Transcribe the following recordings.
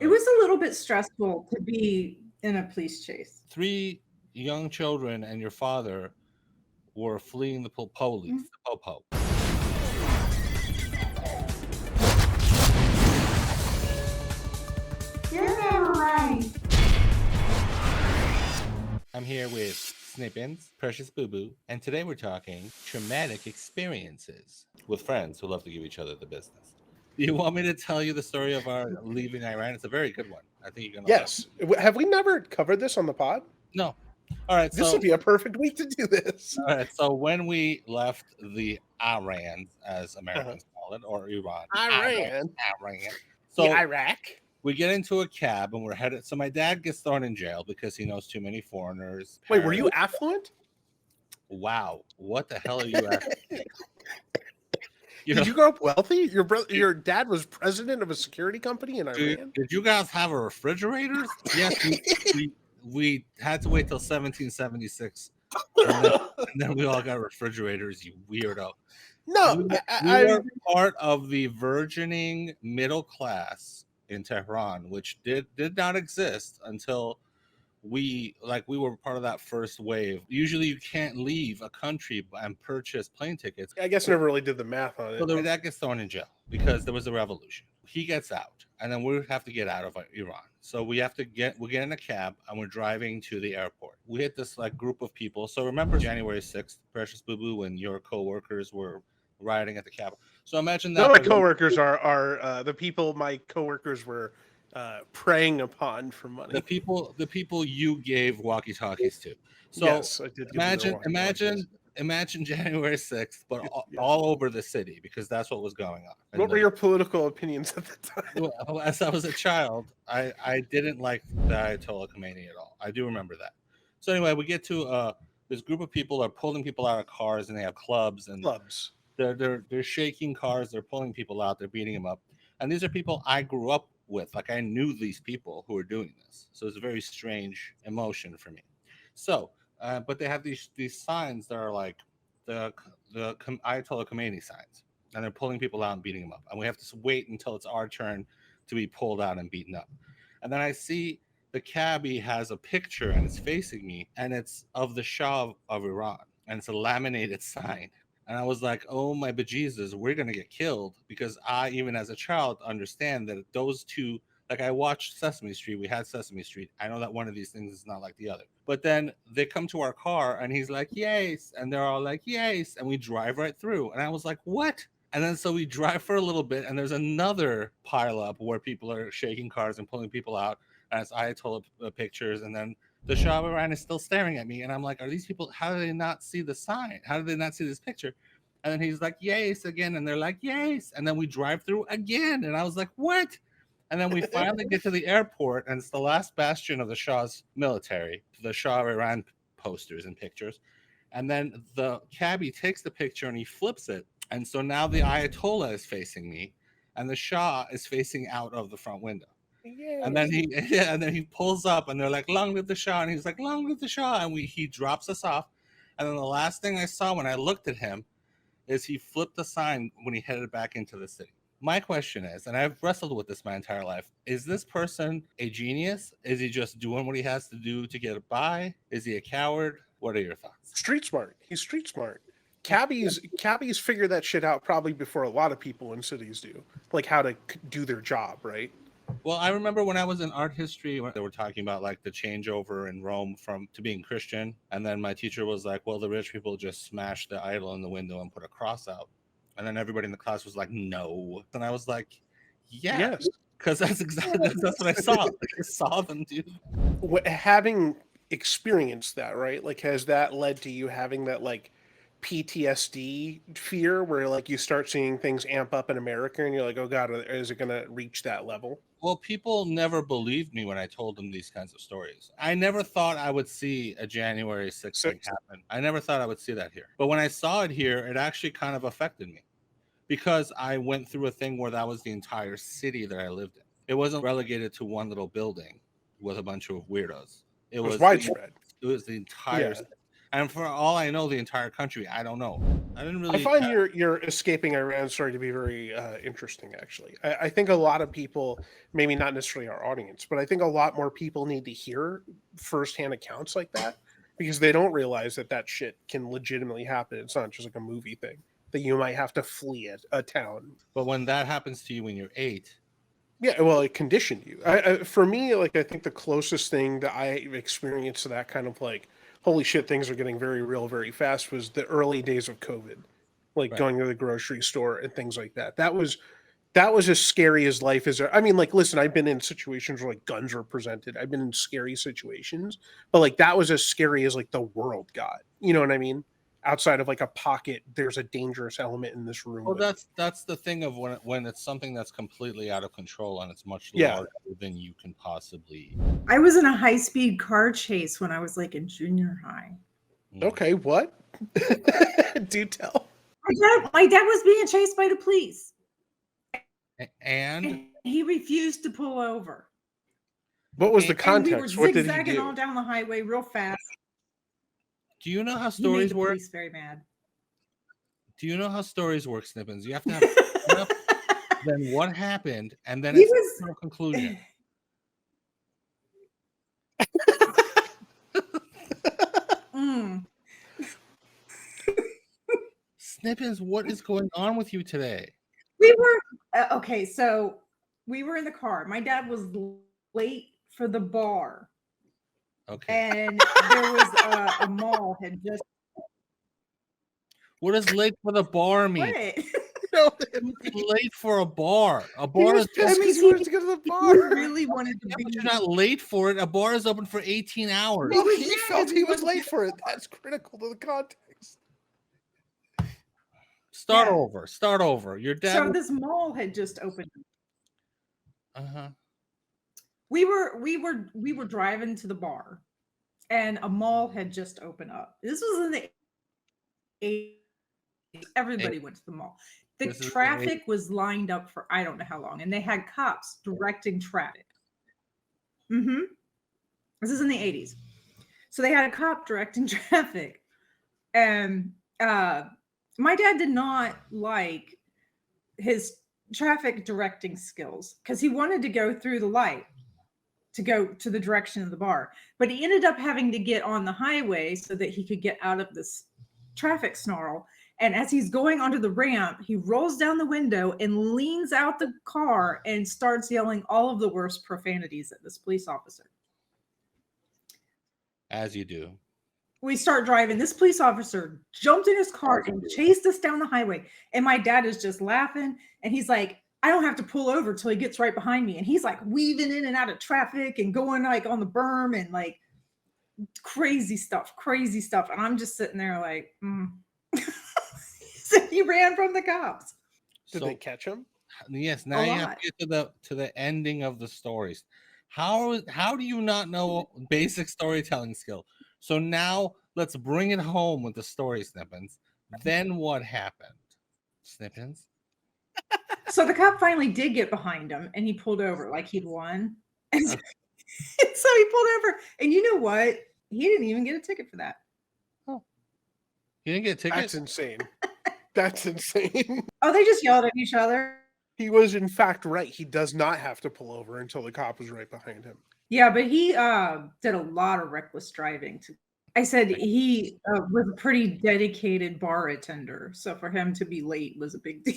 It was a little bit stressful to be in a police chase. 3 young children and your father were fleeing the police, Mm. the popo. I'm here with Snippins, Precious Boo Boo, and today we're talking traumatic experiences with friends who love to give each other the business. Do you want me to tell you the story of our leaving Iran? It's a very good one. I think you're gonna like Yes. Have we never covered this on the pod? it. No. All right, This so would be a perfect week to do this. all right, so when we left the Iran, as Uh-huh. Americans call it, or Iran, Iran. Iran. The So Iraq. we get into a cab and we're headed. So my dad gets thrown in jail because he knows too many foreigners. Wait, were you affluent? Wow, what the hell are you asking me? Did you grow up wealthy? Your dad was president of a security company in Iran? Did you guys have a refrigerator? Yes, we had to wait till 1776, and then we all got refrigerators. You weirdo. No, We were part of the burgeoning middle class in Tehran, which did not exist until we were part of that first wave. Usually you can't leave a country and purchase plane tickets. I guess I never really did the math on it. So my dad gets thrown in jail because there was a revolution. He gets out, and then we have to get out of Iran. So we get in a cab and we're driving to the airport. We hit this group of people. So remember January 6th, Precious Boo Boo, when your coworkers were rioting at the Capitol. So imagine that. None of my coworkers are the people my coworkers were preying upon for money. The people you gave walkie-talkies to. So yes, I did. Imagine January 6th, but all over the city, because that's what was going on. And what were your political opinions at the time? Well, as I was a child, I didn't like the Ayatollah Khomeini at all. I do remember that. So anyway, we get to this group of people are pulling people out of cars, and they have clubs. They're shaking cars. They're pulling people out. They're beating them up. And these are people I grew up with. Like, I knew these people who were doing this. So it's a very strange emotion for me. So, but they have these signs that are like the Ayatollah Khomeini signs, and they're pulling people out and beating them up. And we have to wait until it's our turn to be pulled out and beaten up. And then I see the cabbie has a picture and it's facing me, and it's of the Shah of Iran, and it's a laminated sign. And I was like, oh my bejesus, we're going to get killed, because I, even as a child, understand that those two, like, I watched Sesame Street. We had Sesame Street. I know that one of these things is not like the other. But then they come to our car and he's like, yes. And they're all like, yes. And we drive right through. And I was like, what? And then so we drive for a little bit, and there's another pile up where people are shaking cars and pulling people out. And it's Ayatollah pictures. And then the Shah of Iran is still staring at me. And I'm like, are these people, how do they not see the sign? How do they not see this picture? And then he's like, yes, again. And they're like, yes. And then we drive through again. And I was like, what? And then we finally get to the airport, and it's the last bastion of the Shah's military, the Shah of Iran posters and pictures. And then the cabbie takes the picture and he flips it. And so now the Ayatollah is facing me, and the Shah is facing out of the front window. Yay. And then he pulls up, and they're like, long live the Shah. And he's like, long live the Shah. And he drops us off. And then the last thing I saw when I looked at him is he flipped the sign when he headed back into the city. My question is, and I've wrestled with this my entire life, is this person a genius? Is he just doing what he has to do to get by? Is he a coward? What are your thoughts? Street smart. He's street smart. Cabbies figure that shit out probably before a lot of people in cities do, like how to do their job, right? Well, I remember when I was in art history, when they were talking about like the changeover in Rome to being Christian, and then my teacher was like, well, the rich people just smashed the idol in the window and put a cross out. And then everybody in the class was like, no. And I was like, yes. Because that's exactly that's what I saw. Like, I saw them do. Having experienced that, right? Like, has that led to you having that like PTSD fear where like you start seeing things amp up in America and you're like, oh God, is it going to reach that level? Well, people never believed me when I told them these kinds of stories. I never thought I would see a January 6th thing happen. I never thought I would see that here. But when I saw it here, it actually kind of affected me, because I went through a thing where that was the entire city that I lived in. It wasn't relegated to one little building with a bunch of weirdos. It was widespread. It was the entire city. And for all I know, the entire country, I don't know. I didn't really. I find your escaping Iran story to be very interesting. Actually, I think a lot of people, maybe not necessarily our audience, but I think a lot more people need to hear firsthand accounts like that because they don't realize that that shit can legitimately happen. It's not just like a movie thing that you might have to flee a town. But when that happens to you when you're 8, Yeah, well, it conditioned you. For me, like I think the closest thing that I experienced to that kind of like, holy shit, things are getting very real very fast was the early days of COVID, like Right. going to the grocery store and things like that. That was as scary as life is. I mean, like, listen, I've been in situations where like guns were presented. I've been in scary situations, but like that was as scary as like the world got. You know what I mean? Outside of like a pocket, there's a dangerous element in this room. well, with it. that's the thing of when it's something that's completely out of control and it's much Yeah. larger than you can possibly. I was in a high-speed car chase when I was like in junior high. Okay, what? Do tell. My dad was being chased by the police. And He refused to pull over. What was the And we were context? What did he zigzagging all do? down the highway real fast. do you know how He made stories the work? police very mad. Do you know how stories work, Snippins? You have to have enough, then what happened, and then He it's was- no conclusion. Mm. Snippins, what is going on with you today? We were okay. So we were in the car. My dad was late for the bar, Okay. and there was a mall had just. What does late for the bar mean? What? No, Late for a bar. A he bar was is pissed I mean, because he he- wanted to go to the He bar. really wanted to Yeah, be. but you're not late for it. A bar is open for 18 hours. No, was he mad felt because he he was wanted late for it. That's critical to the context. Start Yeah. over. Start over. Your dad. So this mall had just opened. Uh-huh. We were driving to the bar, and a mall had just opened up. This was in the 80s. Everybody went to the mall. The This is the traffic was lined up for I don't know how long, and they had cops directing traffic. Mm-hmm. This is in the 80s. So they had a cop directing traffic. And my dad did not like his traffic directing skills because he wanted to go through the light to go to the direction of the bar. But he ended up having to get on the highway so that he could get out of this traffic snarl. And as he's going onto the ramp, he rolls down the window and leans out the car and starts yelling all of the worst profanities at this police officer. As you do. We start driving. This police officer jumped in his car and chased us down the highway. And my dad is just laughing. And he's like, I don't have to pull over till he gets right behind me. And he's like weaving in and out of traffic and going like on the berm and like crazy stuff. And I'm just sitting there like, So he ran from the cops. Did So, they catch him? yes, now A you have lot. to get to the ending of the stories. How do you not know basic storytelling skill? So now let's bring it home with the story, Snippins. Then what happened? Snippins? So the cop finally did get behind him and he pulled over like he'd won. And so he pulled over. And you know what? He didn't even get a ticket for that. You didn't get a ticket? That's insane. That's insane. Oh, they just yelled at each other. He was in fact right. He does not have to pull over until the cop was right behind him. Yeah, but he did a lot of reckless driving. I said he was a pretty dedicated bar attender. So for him to be late was a big deal.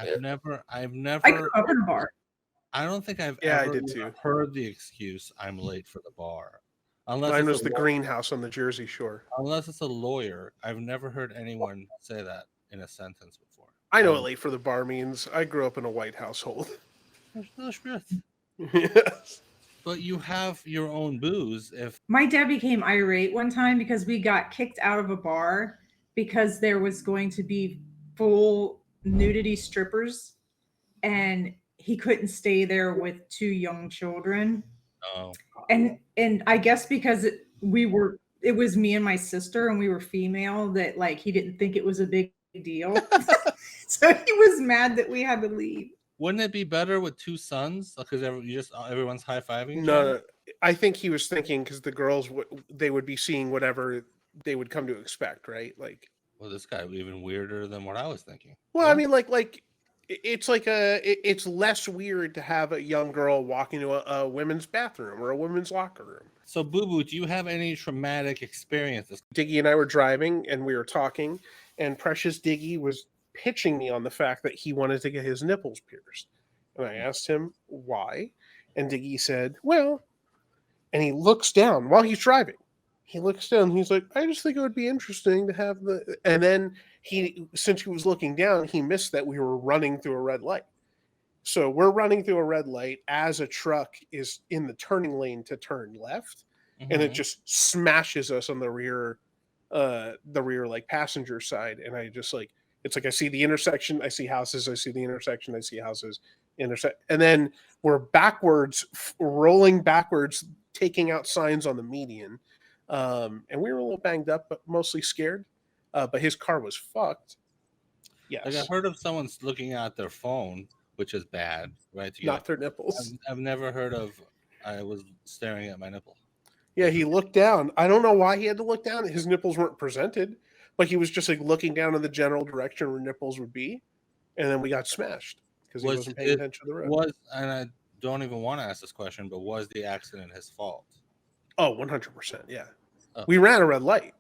I've never I grew up in a bar. I don't think I've Yeah, I ever did too. heard the excuse I'm late for the bar. Unless Mine it's was a the law- greenhouse on the Jersey Shore. Unless it's a lawyer. I've never heard anyone say that in a sentence before. I know what late for the bar means. I grew up in a white household. There's no truth. Yes. But you have your own booze if My dad became irate one time because we got kicked out of a bar because there was going to be full nudity strippers and he couldn't stay there with 2 young children. And I guess because it was me and my sister and we were female that like he didn't think it was a big deal. So he was mad that we had to leave. wouldn't it be better with 2 sons? Because everyone's high-fiving each No, other? no, I think he was thinking because the girls they would be seeing whatever they would come to expect, right? Like, Well, this guy was even weirder than what I was thinking. well, I What? mean, it's like it's less weird to have a young girl walk into a women's bathroom or a women's locker room. So, Boo Boo, do you have any traumatic experiences? Diggy and I were driving and we were talking, and Precious Diggy was pitching me on the fact that he wanted to get his nipples pierced. And I asked him why, and Diggy said, well, and he looks down while he's driving. He looks down, he's like, I just think it would be interesting to have the, and then since he was looking down, he missed that we were running through a red light. So we're running through a red light as a truck is in the turning lane to turn left, and it just smashes us on the rear like passenger side. And I just like, it's like I see the intersection, I see houses, I see the intersection, I see houses, intersect, and then we're backwards, rolling backwards, taking out signs on the median. And we were a little banged up, but mostly scared. But his car was fucked. Yes. Like, I've heard of someone looking at their phone, which is bad, right? Not their nipples. I've never heard of I was staring at my nipple. Yeah, he looked down. I don't know why he had to look down. His nipples weren't presented, but he was just like looking down in the general direction where nipples would be. And then we got smashed because he wasn't paying attention to the road. And I don't even want to ask this question, but was the accident his fault? Oh, 100%. Yeah. We ran a red light.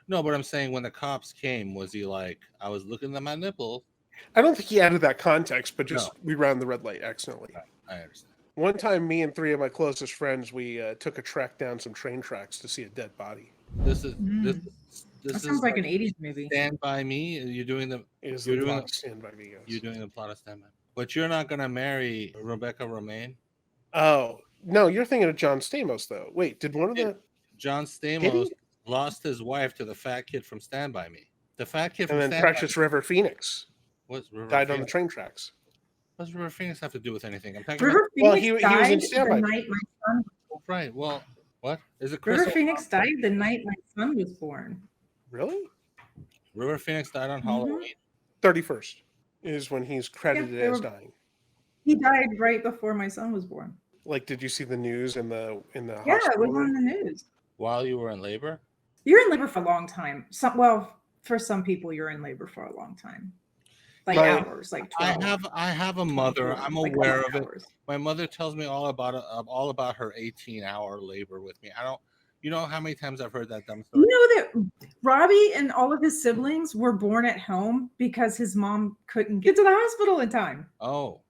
No, but I'm saying when the cops came, was he like, I was looking at my nipple? I don't think he added that context, but just we ran the red light accidentally. I understand. One time, me and 3 of my closest friends, we took a trek down some train tracks to see a dead body. This That sounds like an 80s movie. Stand By Me. You're doing the. You're doing Stand By Me. Guys. You're doing the plot of Stand By Me. But you're not gonna marry Rebecca Romaine. Oh no, you're thinking of John Stamos though. Wait, did one of the John Stamos lost his wife to the fat kid from Stand By Me? The fat kid from and then Stand Precious River Phoenix died on the train tracks. What does River Phoenix have to do with anything? I'm talking River about. Phoenix he was in died Stand the By Me. night my son. Right. Well, what is it? River Phoenix died the night my son was born. Really? River Phoenix died on Halloween. 31st is when he's credited as dying. He died right before my son was born. Like, did you see the news in the Yeah, it was on the news. While you were in labor? You're in labor for a long time. For some people, you're in labor for a long time. Like hours, like 12. I have a mother. I'm aware of it. My mother tells me all about her 18-hour labor with me. I don't. You know how many times I've heard that dumb story? You know that Robbie and all of his siblings were born at home because his mom couldn't get to the hospital in time. Oh.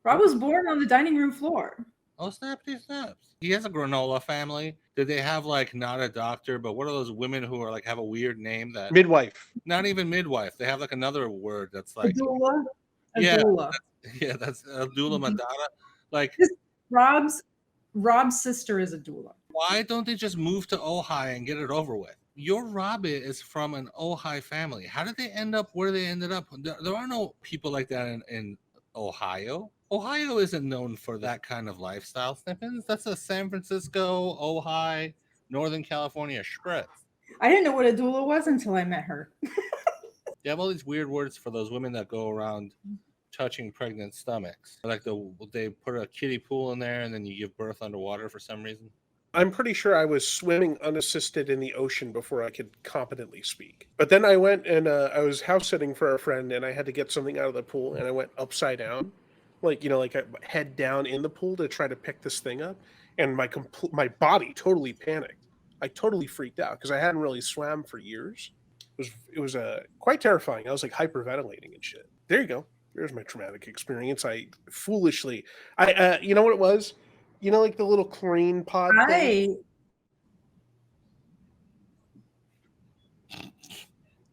Rob was born on the dining room floor. Oh, snappy snaps. He has a granola family. Did they have like not a doctor, but what are those women who are like have a weird name that midwife? Not even midwife. They have like another word that's like a doula. That's a doula Madonna. Like Rob's sister is a doula. Why don't they just move to Ojai and get it over with? Your Robbie is from an Ojai family. How did they end up where they ended up? There are no people like that in Ohio. Ohio isn't known for that kind of lifestyle, Snippins. That's a San Francisco, Ojai, Northern California spread. I didn't know what a doula was until I met her. They have all these weird words for those women that go around touching pregnant stomachs. Like they put a kiddie pool in there and then you give birth underwater for some reason. I'm pretty sure I was swimming unassisted in the ocean before I could competently speak. But then I went and I was house sitting for a friend and I had to get something out of the pool and I went upside down. Like a head down in the pool to try to pick this thing up, and my body totally panicked. I totally freaked out because I hadn't really swam for years. It was quite terrifying. I was like hyperventilating and shit. There you go. There's my traumatic experience. I foolishly, you know what it was? You know, like the little chlorine pod thing?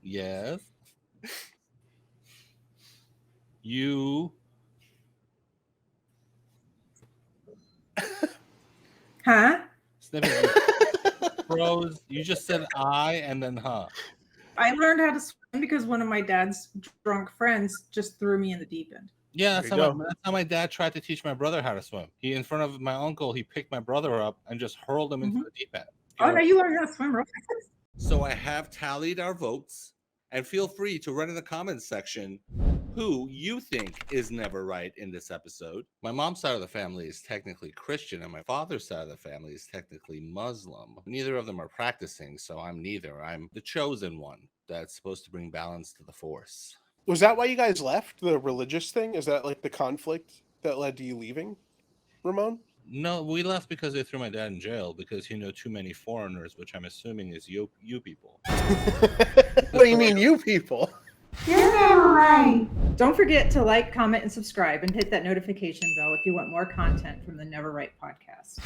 Yes. You. Huh? Bros, you just said I and then huh. I learned how to swim because one of my dad's drunk friends just threw me in the deep end. Yeah, that's how my dad tried to teach my brother how to swim. He, in front of my uncle, he picked my brother up and just hurled him into the deep end. No, you learned how to swim real fast. So I have tallied our votes. And feel free to write in the comments section who you think is never right in this episode. My mom's side of the family is technically Christian, and my father's side of the family is technically Muslim. Neither of them are practicing, so I'm neither. I'm the chosen one that's supposed to bring balance to the Force. Was that why you guys left, the religious thing? Is that like the conflict that led to you leaving, Ramon? No, we left because they threw my dad in jail because he knew too many foreigners, which I'm assuming is you people. What do you mean, you people? You're never right. Don't forget to like, comment, and subscribe, and hit that notification bell if you want more content from the Never Right podcast.